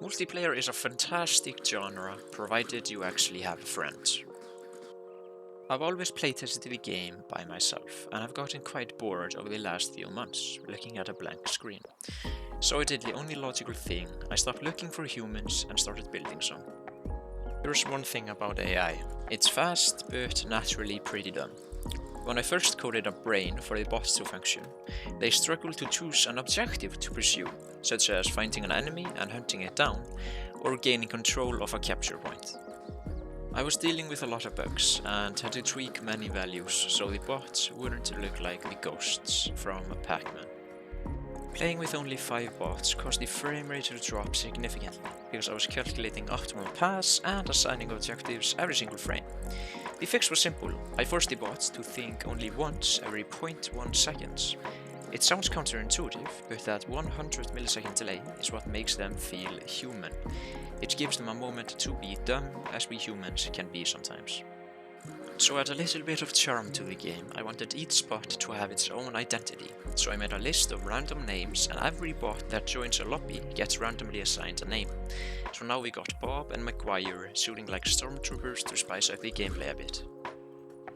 Multiplayer is a fantastic genre, provided you actually have friends. I've always playtested the game by myself, and I've gotten quite bored over the last few months, looking at a blank screen. So I did the only logical thing, I stopped looking for humans and started building some. There's one thing about AI, it's fast, but naturally pretty dumb. When I first coded a brain for the bots to function, they struggled to choose an objective to pursue, such as finding an enemy and hunting it down, or gaining control of a capture point. I was dealing with a lot of bugs and had to tweak many values so the bots wouldn't look like the ghosts from Pac-Man. Playing with only 5 bots caused the frame rate to drop significantly because I was calculating optimal paths and assigning objectives every single frame. The fix was simple, I forced the bots to think only once every 0.1 seconds. It sounds counterintuitive, but that 100 millisecond delay is what makes them feel human. It gives them a moment to be dumb, as we humans can be sometimes. So add a little bit of charm to the game, I wanted each bot to have its own identity, so I made a list of random names and every bot that joins a lobby gets randomly assigned a name. So now we got Bob and McGuire shooting like stormtroopers to spice up the gameplay a bit.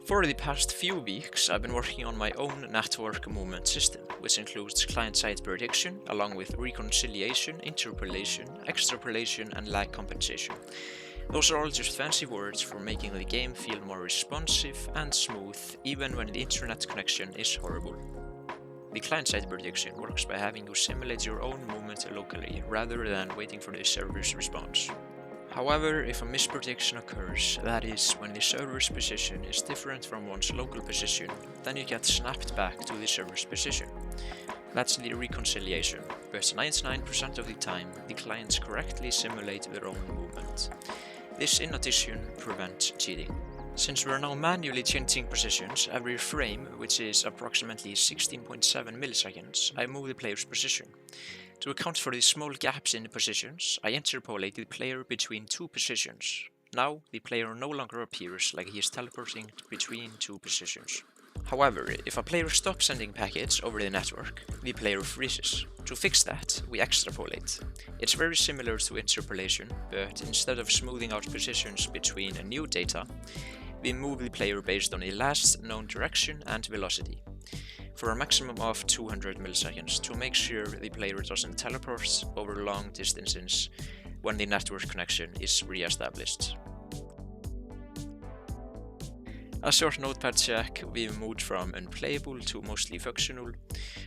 For the past few weeks, I've been working on my own network movement system, which includes client-side prediction, along with reconciliation, interpolation, extrapolation, and lag compensation. Those are all just fancy words for making the game feel more responsive and smooth, even when the internet connection is horrible. The client-side prediction works by having you simulate your own movement locally, rather than waiting for the server's response. However, if a misprediction occurs, that is, when the server's position is different from one's local position, then you get snapped back to the server's position. That's the reconciliation, but 99% of the time, the clients correctly simulate their own movement. This in addition prevents cheating. Since we're now manually changing positions every frame, which is approximately 16.7 milliseconds, I move the player's position. To account for the small gaps in the positions, I interpolate the player between 2 positions. Now, the player no longer appears like he is teleporting between 2 positions. However, if a player stops sending packets over the network, the player freezes. To fix that, we extrapolate. It's very similar to interpolation, but instead of smoothing out positions between new data, we move the player based on the last known direction and velocity, for a maximum of 200 milliseconds to make sure the player doesn't teleport over long distances when the network connection is re-established. A short notepad check, we've moved from unplayable to mostly functional.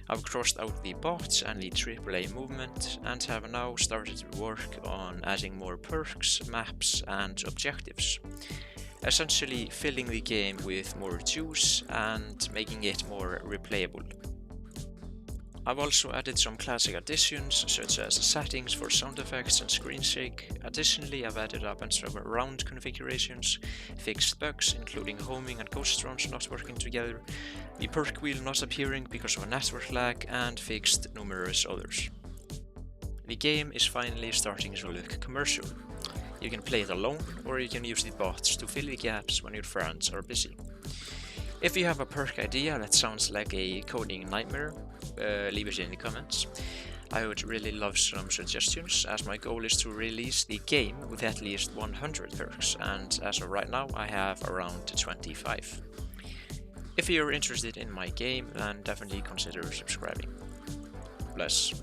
I've crossed out the bots and the AAA movement and have now started to work on adding more perks, maps and objectives. Essentially filling the game with more juice and making it more replayable. I've also added some classic additions such as settings for sound effects and screen shake. Additionally, I've added a bunch of round configurations, fixed bugs including homing and ghost drones not working together, the perk wheel not appearing because of a network lag, and fixed numerous others. The game is finally starting to look commercial. You can play it alone, or you can use the bots to fill the gaps when your friends are busy. If you have a perk idea that sounds like a coding nightmare, leave it in the comments. I would really love some suggestions, as my goal is to release the game with at least 100 perks, and as of right now I have around 25. If you're interested in my game, then definitely consider subscribing. Bless.